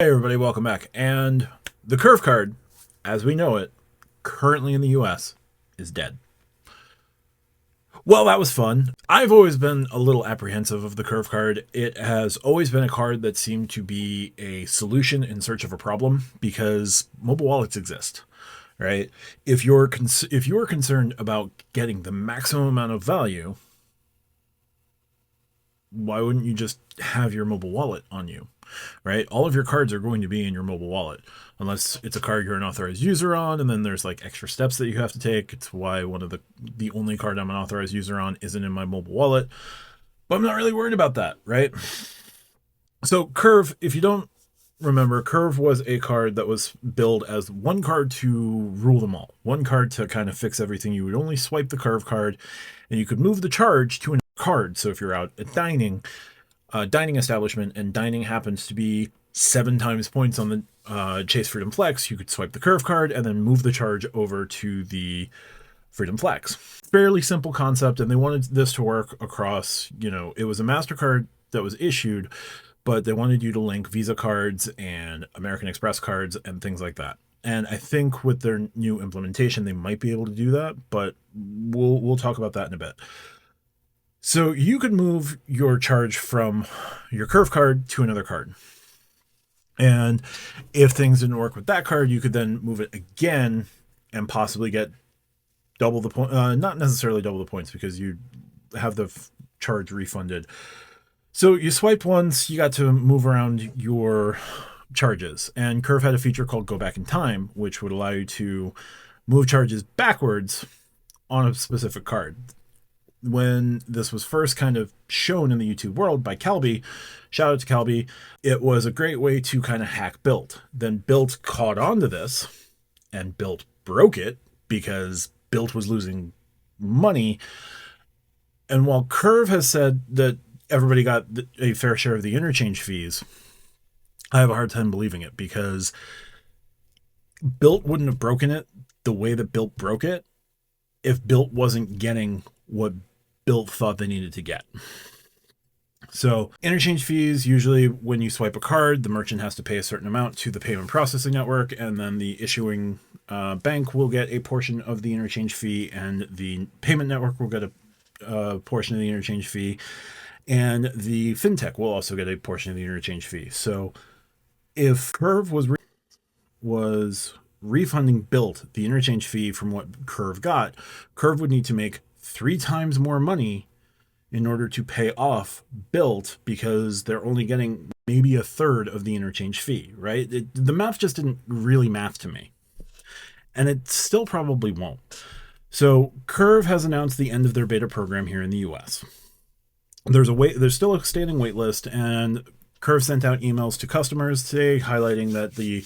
Hey everybody, welcome back. And the curve card, as we know it, currently in the US, is dead. Well, that was fun. I've always been a little apprehensive of the curve card. It has always been a card that seemed to be a solution in search of a problem because mobile wallets exist, right? If you're concerned about getting the maximum amount of value, why wouldn't you just have your mobile wallet on you? Right? All of your cards are going to be in your mobile wallet, unless it's a card you're an authorized user on, and then there's like extra steps that you have to take. It's why one of the only card I'm an authorized user on isn't in my mobile wallet. But I'm not really worried about that, right? So Curve, if you don't remember, Curve was a card that was billed as one card to rule them all, one card to kind of fix everything. You would only swipe the Curve card, and you could move the charge to another card. So if you're out at dining establishment and dining happens to be 7 times points on the Chase Freedom Flex, you could swipe the curve card and then move the charge over to the Freedom Flex. Fairly simple concept, and they wanted this to work across, it was a MasterCard that was issued, but they wanted you to link Visa cards and American Express cards and things like that. And I think with their new implementation, they might be able to do that, but we'll talk about that in a bit. So you could move your charge from your curve card to another card. And if things didn't work with that card, you could then move it again and possibly get double the point. Not necessarily double the points because you have the charge refunded. So you swiped once, you got to move around your charges. And Curve had a feature called Go Back in Time, which would allow you to move charges backwards on a specific card. When this was first kind of shown in the YouTube world by Calby, shout out to Calby, it was a great way to kind of hack Built. Then Built caught on to this, and Built broke it because Built was losing money. And while Curve has said that everybody got a fair share of the interchange fees, I have a hard time believing it because Built wouldn't have broken it the way that Built broke it if Built wasn't getting what Built thought they needed to get. So interchange fees, usually when you swipe a card, the merchant has to pay a certain amount to the payment processing network, and then the issuing bank will get a portion of the interchange fee, and the payment network will get a portion of the interchange fee, and the fintech will also get a portion of the interchange fee. So if Curve was refunding Built the interchange fee from what Curve got, Curve would need to make 3 times more money in order to pay off Built because they're only getting maybe a third of the interchange fee, right? The math just didn't really math to me. And it still probably won't. So Curve has announced the end of their beta program here in the US. There's still a standing wait list, and Curve sent out emails to customers today highlighting that the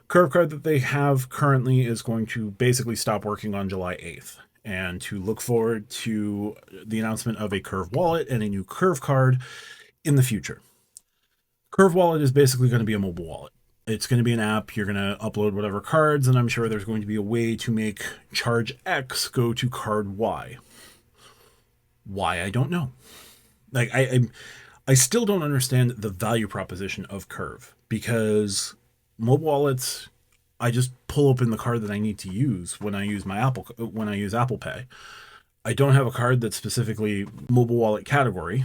Curve card that they have currently is going to basically stop working on July 8th. And to look forward to the announcement of a Curve wallet and a new Curve card in the future. Curve wallet is basically going to be a mobile wallet. It's going to be an app. You're going to upload whatever cards, and I'm sure there's going to be a way to make charge X go to card Y. Why, I don't know. Like, I still don't understand the value proposition of Curve because mobile wallets, I just pull open the card that I need to use when I use Apple Pay. I don't have a card that's specifically mobile wallet category,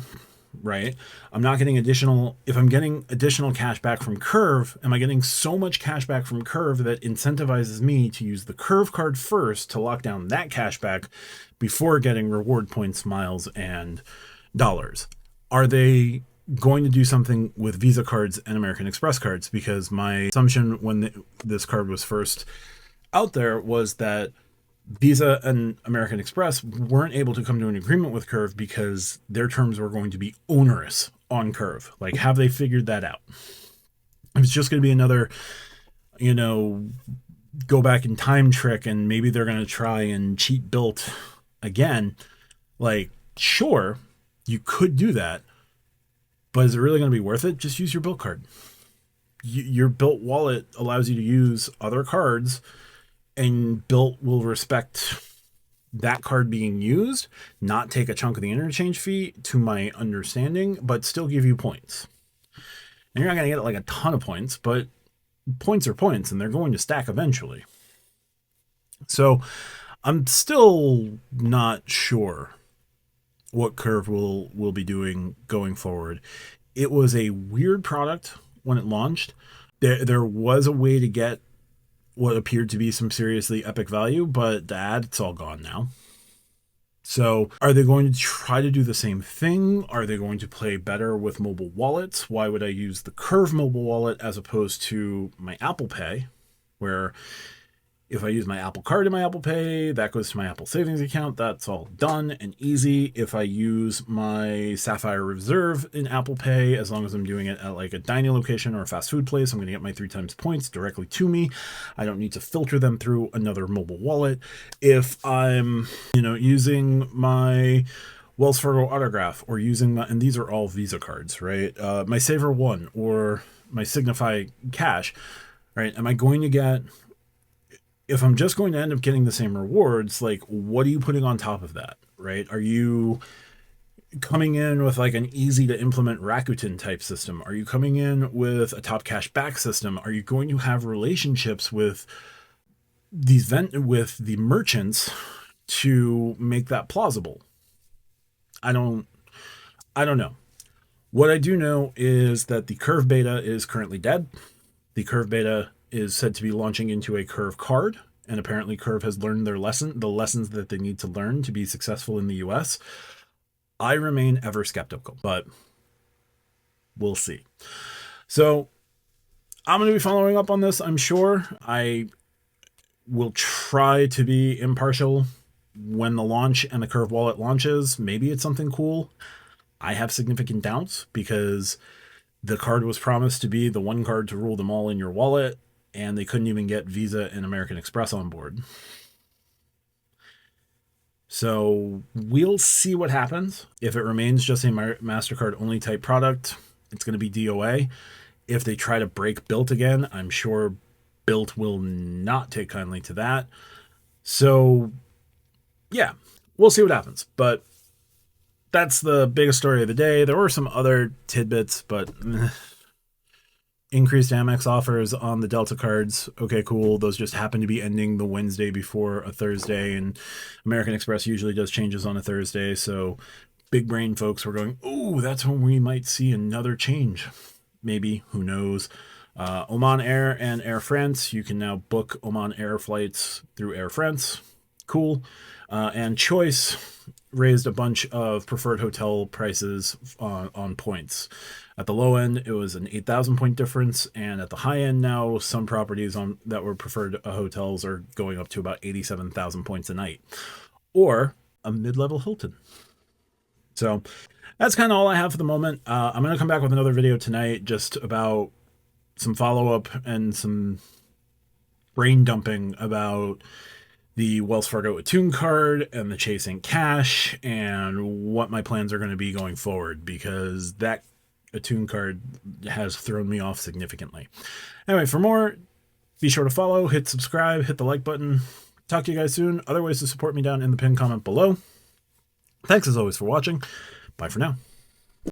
right? I'm not getting if I'm getting additional cash back from Curve, am I getting so much cash back from Curve that incentivizes me to use the Curve card first to lock down that cash back before getting reward points, miles, and dollars? Are they going to do something with Visa cards and American Express cards? Because my assumption when this card was first out there was that Visa and American Express weren't able to come to an agreement with Curve because their terms were going to be onerous on Curve. Like, have they figured that out? If it's just going to be another, go back in time trick, and maybe they're going to try and cheat Built again, like, sure, you could do that. But is it really going to be worth it? Just use your Built card. Your Built wallet allows you to use other cards, and Built will respect that card being used, not take a chunk of the interchange fee, to my understanding, but still give you points. And you're not going to get like a ton of points, but points are points, and they're going to stack eventually. So I'm still not sure what Curve will be doing going forward. It was a weird product when it launched. There was a way to get what appeared to be some seriously epic value, but it's all gone now. So are they going to try to do the same thing? Are they going to play better with mobile wallets? Why would I use the Curve mobile wallet as opposed to my Apple Pay, where if I use my Apple Card in my Apple Pay, that goes to my Apple Savings account. That's all done and easy. If I use my Sapphire Reserve in Apple Pay, as long as I'm doing it at like a dining location or a fast food place, I'm going to get my 3 times points directly to me. I don't need to filter them through another mobile wallet. If I'm, using my Wells Fargo Autograph or using and these are all Visa cards, right? My Saver One or my Signify Cash, right? Am I going to get... If I'm just going to end up getting the same rewards, like, what are you putting on top of that, right? Are you coming in with like an easy to implement Rakuten type system? Are you coming in with a top cash back system? Are you going to have relationships with with the merchants to make that plausible? I don't know. What I do know is that the Curve beta is currently dead. The Curve beta is said to be launching into a Curve card, and apparently Curve has learned the lessons that they need to learn to be successful in the US. I remain ever skeptical, but we'll see. So I'm going to be following up on this, I'm sure. I will try to be impartial when the launch and the Curve wallet launches. Maybe it's something cool. I have significant doubts because the card was promised to be the one card to rule them all in your wallet, and they couldn't even get Visa and American Express on board. So we'll see what happens. If it remains just a MasterCard only type product, it's going to be DOA. If they try to break Built again, I'm sure Built will not take kindly to that. So yeah, we'll see what happens. But that's the biggest story of the day. There were some other tidbits, but increased Amex offers on the Delta cards. Okay, cool. Those just happen to be ending the Wednesday before a Thursday, and American Express usually does changes on a Thursday. So big brain folks were going, ooh, that's when we might see another change. Maybe, who knows? Oman Air and Air France. You can now book Oman Air flights through Air France. Cool. And Choice raised a bunch of preferred hotel prices on points. At the low end, it was an 8,000 point difference, and at the high end now, some properties that were preferred hotels are going up to about 87,000 points a night, or a mid-level Hilton. So that's kind of all I have for the moment. I'm going to come back with another video tonight just about some follow-up and some brain dumping about the Wells Fargo Attune card and the Chasing Cash and what my plans are going to be going forward, because that Attune card has thrown me off significantly. Anyway, for more, be sure to follow, hit subscribe, hit the like button. Talk to you guys soon. Other ways to support me down in the pinned comment below. Thanks as always for watching. Bye for now.